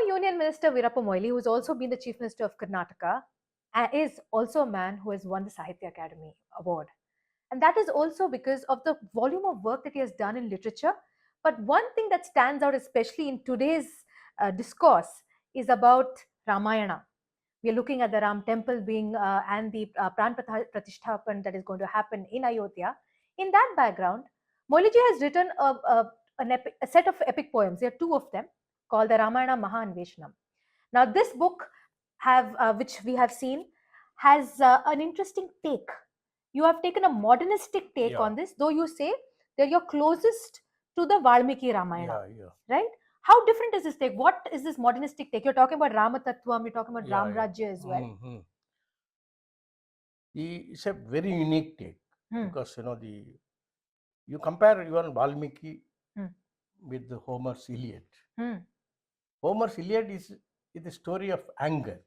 Union Minister Veerappa Moily, who has also been the Chief Minister of Karnataka, is also a man who has won the Sahitya Academy Award. And that is also because of the volume of work that he has done in literature. But one thing that stands out, especially in today's discourse, is about Ramayana. We are looking at the Ram temple being and the Pran Pratishtapan that is going to happen in Ayodhya. In that background, Moiliji has written a set of epic poems. There are two of them called the Ramayana Mahanveshanam. Now, this book, which we have seen, has an interesting take. You have taken a modernistic take on this, though you say that you're closest to the Valmiki Ramayana, right? How different is this take? What is this modernistic take? You're talking about Rama Tattvam, you're talking about Ram Rajya as well. It's a very unique take because you compare even Valmiki with the Homer's Iliad. Homer's Iliad is the story of anger,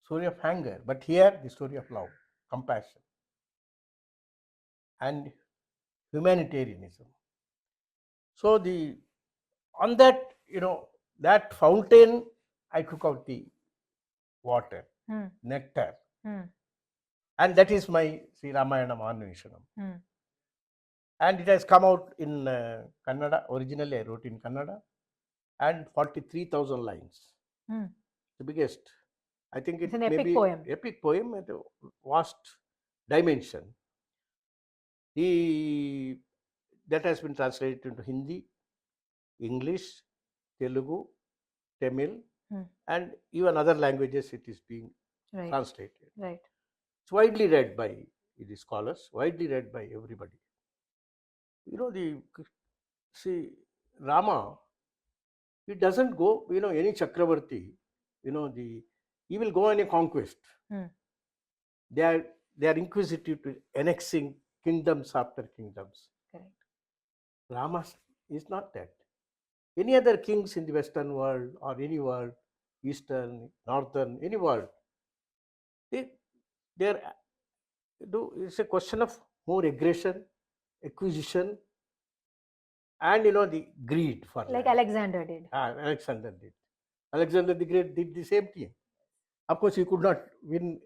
but here the story of love, compassion, and humanitarianism. So on that, that fountain, I took out the water, nectar, and that is my Shree Ramayana Mahanveshanam. And it has come out in Kannada. Originally, I wrote in Kannada, and 43,000 lines. The biggest. I think it's an epic poem. Epic poem at a vast dimension. That has been translated into Hindi, English, Telugu, Tamil, and even other languages. It is being translated. Right. It's widely read by the scholars, widely read by everybody. Rama, he doesn't go, any Chakravarti, he will go on a conquest. They are inquisitive to annexing kingdoms after kingdoms. Correct. Rama is not that. Any other kings in the Western world or any world, Eastern, Northern, any world, it's a question of more aggression, acquisition, and the greed for like land. Alexander did. Alexander the Great did the same thing. Of course, he could not win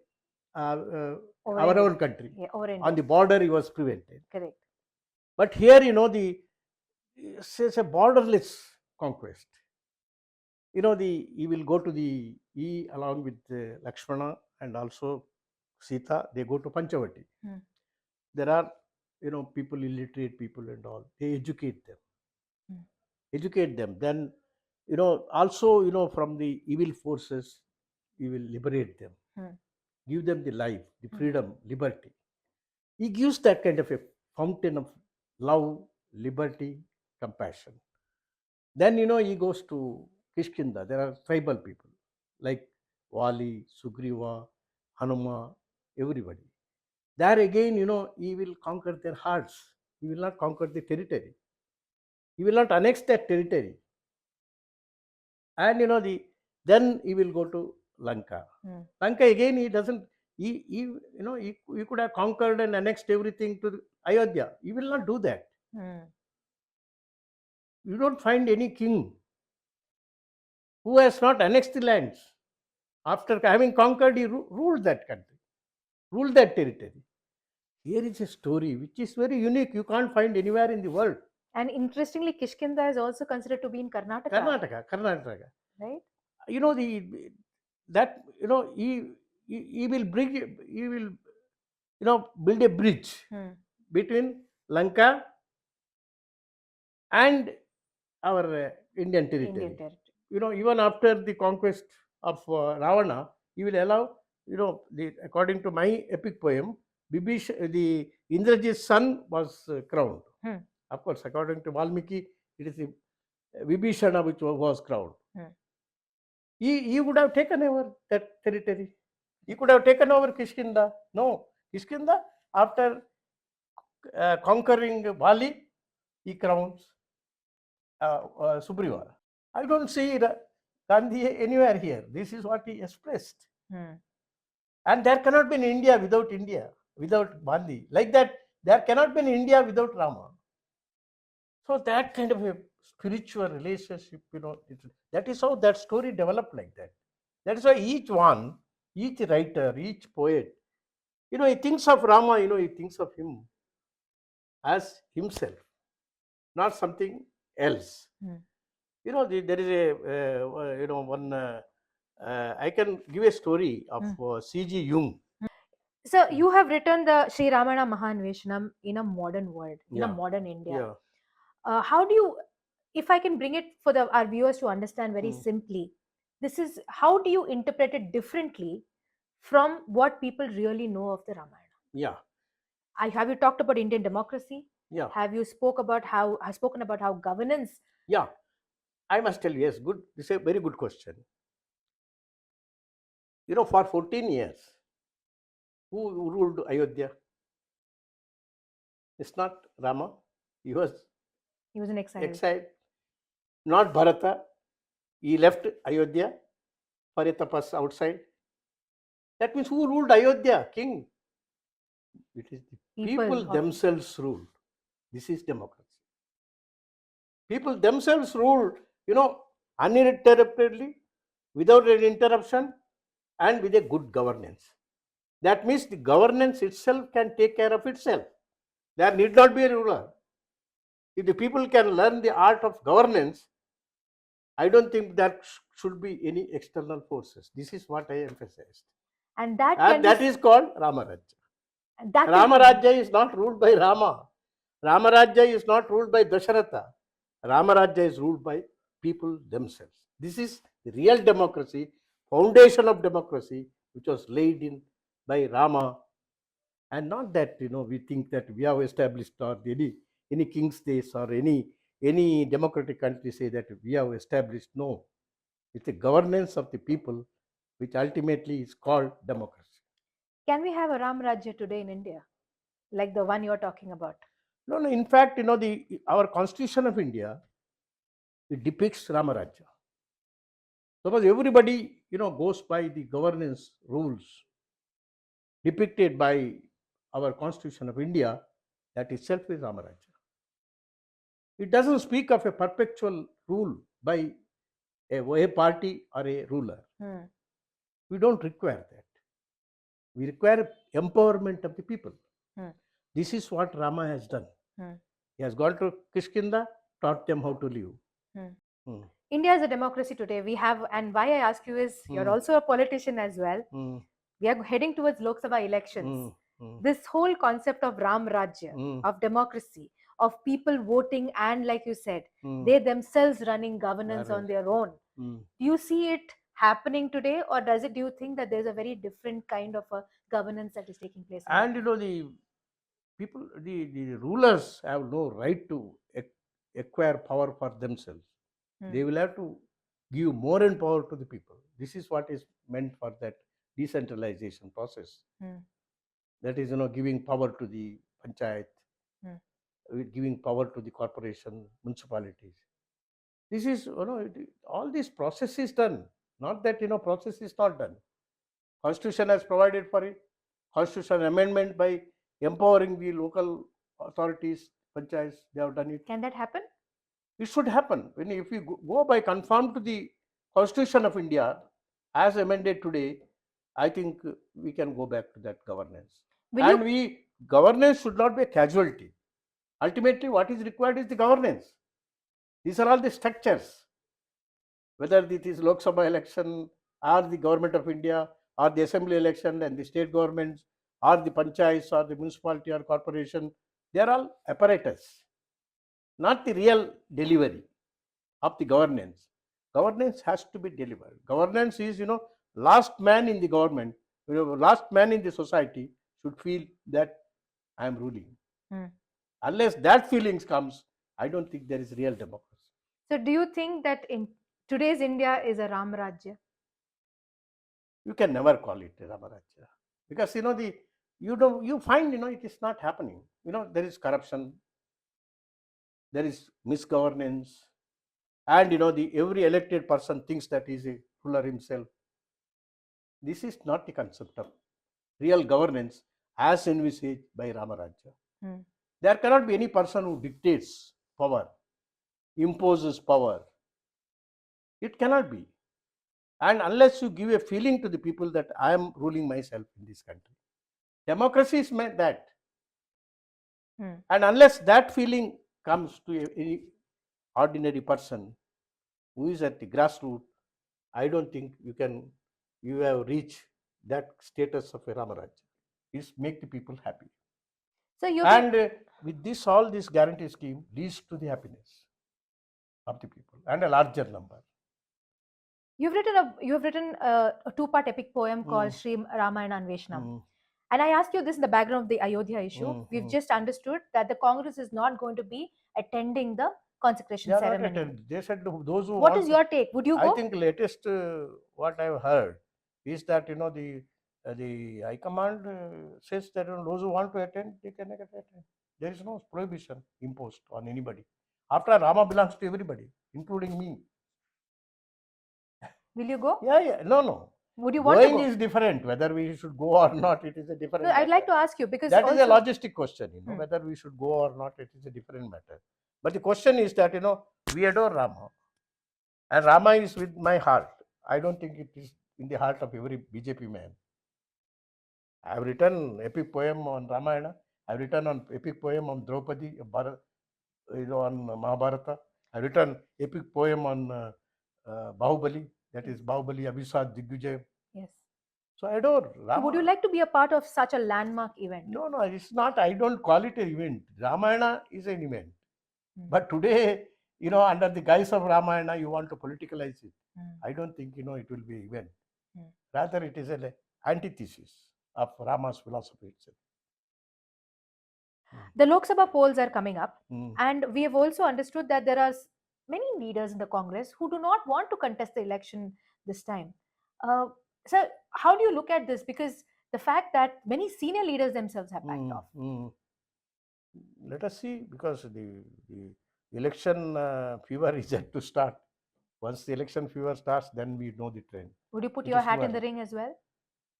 our own country. On the border, he was prevented. Correct. But here, it's a borderless conquest. He will go to along with Lakshmana and also Sita, they go to Panchavati. There are, people, illiterate people and all. They educate them. Then, also, from the evil forces, he will liberate them. Give them the life, the freedom, liberty. He gives that kind of a fountain of love, liberty, compassion. Then, he goes to Kishkinda. There are tribal people like Vali, Sugriva, Hanuma, everybody. There again, he will conquer their hearts. He will not conquer the territory. He will not annex that territory. And, then he will go to Lanka. Lanka again, he doesn't, he could have conquered and annexed everything to Ayodhya. He will not do that. You don't find any king who has not annexed the lands. After having conquered, he ruled that country, ruled that territory. Here is a story which is very unique. You can't find anywhere in the world. And interestingly, Kishkinda is also considered to be in Karnataka. Karnataka. Right? He will build a bridge between Lanka and our Indian territory. Even after the conquest of Ravana, he will allow, according to my epic poem, the Indrajit's son was crowned. Of course, according to Valmiki, it is Vibhishana which was crowned. He would have taken over that territory. He could have taken over Kishkinda. No, Kishkinda, after conquering Vali, he crowns Sugriva. I don't see Gandhi anywhere here. This is what he expressed. And there cannot be an India, without Gandhi. Like that, there cannot be an India without Rama. So that kind of a spiritual relationship, that is how that story developed like that. That is why each one, each writer, each poet, he thinks of Rama, he thinks of him as himself, not something else. There is one. I can give a story of C.G. Jung. So you have written the Shree Ramayana Mahanveshanam in a modern world, in a Yeah, modern India. yeah. How do you, if I can bring it for our viewers to understand very Mm. simply, this is how do you interpret it differently from what people really know of the Ramayana? Yeah, Have you talked about Indian democracy? yeah, Have you spoken about how governance? yeah. I must tell you, yes, good. This is a very good question. For 14 years, who ruled Ayodhya? It's not Rama. He was He was in exile. exiled. Not Bharata. He left Ayodhya for a tapas outside. That means who ruled Ayodhya? King. It is the people themselves ruled. This is democracy. People themselves ruled, uninterruptedly, without any interruption, and with a good governance. That means the governance itself can take care of itself. There need not be a ruler. If the people can learn the art of governance, I don't think that should be any external forces. This is what I emphasized. And that is called Ramarajya. that Ramarajya is not ruled by Rama. Ramarajya is not ruled by Dasharatha. Ramarajya is ruled by people themselves. This is the real democracy, foundation of democracy, which was laid in by Rama. And not that we think that we have established, or any king states or any democratic country say that we have established. No, it's a governance of the people, which ultimately is called democracy. Can we have a Ram Rajya today in India, like the one you're talking about? No, no. In fact, our Constitution of India, it depicts Ramarajya. Suppose everybody goes by the governance rules depicted by our Constitution of India, that itself is Ramarajya. It doesn't speak of a perpetual rule by a party or a ruler. We don't require that. We require empowerment of the people. This is what Rama has done. He has gone to Kishkinda, taught them how to live. India is a democracy today. We have, and why I ask you is, you're also a politician as well. We are heading towards Lok Sabha elections. This whole concept of Ram Rajya, of democracy, of people voting, and like you said, they themselves running governance on their own. Do you see it happening today, or do you think that there's a very different kind of a governance that is taking place? And the people, the rulers have no right to acquire power for themselves. They will have to give more and power to the people. This is what is meant for that decentralization process. That is, giving power to the panchayat, giving power to the corporation, municipalities. This is, all this process is done. Not that, process is not done. Constitution has provided for it. Constitution amendment by empowering the local authorities, panchayats, they have done it. Can that happen? It should happen. If we go by conform to the Constitution of India as amended today, I think we can go back to that governance. Governance should not be a casualty. Ultimately, what is required is the governance. These are all the structures. Whether it is Lok Sabha election, or the government of India, or the assembly election and the state governments, or the panchayats, or the municipality or corporation, they are all apparatus, not the real delivery of the governance. Governance has to be delivered. Governance is, last man in the government, last man in the society should feel that I am ruling. Unless that feelings comes, I don't think there is real democracy. So do you think that in today's India is a Ram Rajya? You can never call it Ramarajya, because you find it is not happening. There is corruption, there is misgovernance, and the every elected person thinks that he is a ruler himself. This is not the concept of real governance as envisaged by Ramarajya. There cannot be any person who dictates power. imposes power. It cannot be. And unless you give a feeling to the people that I am ruling myself in this country, democracy is meant that. And unless that feeling comes to any ordinary person who is at the grassroots, I don't think you have reached that status of a Ramaraj. Is make the people happy. So you've And with this, all this guarantee scheme leads to the happiness of the people and a larger number. You've written a two-part epic poem called Shree Ramayana Mahanveshanam. And I asked you this in the background of the Ayodhya issue. We've just understood that the Congress is not going to be attending the consecration They are ceremony. not attended. They said those who What want is your take? Would you go? I think latest what I've heard is that the High Command says that those who want to attend they can attend. There is no prohibition imposed on anybody. After all, Rama belongs to everybody, including me. Will you go? Yeah. No. Would you want to Going go? is different. Whether we should go or not, it is a different No, I'd matter. like to ask you because That is also, a logistic question. Whether we should go or not, it is a different matter. But the question is that we adore Rama, and Rama is with my heart. I don't think it is in the heart of every BJP man. I have written epic poem on Ramayana. I have written on epic poem on Draupadi, on Mahabharata. I have written epic poem on Bahubali. That is Bahubali, Abhisad, Digvijay. yes. So I adore Rama. So would you like to be a part of such a landmark event? No, it's not. I don't call it an event. Ramayana is an event. But today, under the guise of Ramayana, you want to politicalize it. I don't think, it will be an event. Rather, it is an antithesis of Rama's philosophy itself. The Lok Sabha polls are coming up, and we have also understood that there are many leaders in the Congress who do not want to contest the election this time. So, how do you look at this? Because the fact that many senior leaders themselves have backed off. Let us see, because the election fever is yet to start. Once the election fever starts, then we know the trend. Would you put your hat in the ring as well?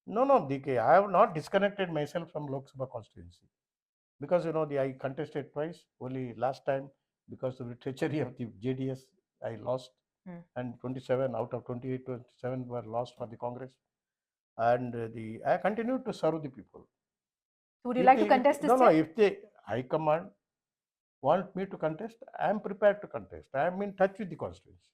No, DK. I have not disconnected myself from Lok Sabha constituency. Because I contested twice. Only last time, because of the treachery of the JDS, I lost, and 27 out of 28, 27 were lost for the Congress. And I continued to serve the people. Would you like to contest this? No. If the High Command want me to contest, I am prepared to contest. I am in touch with the constituency.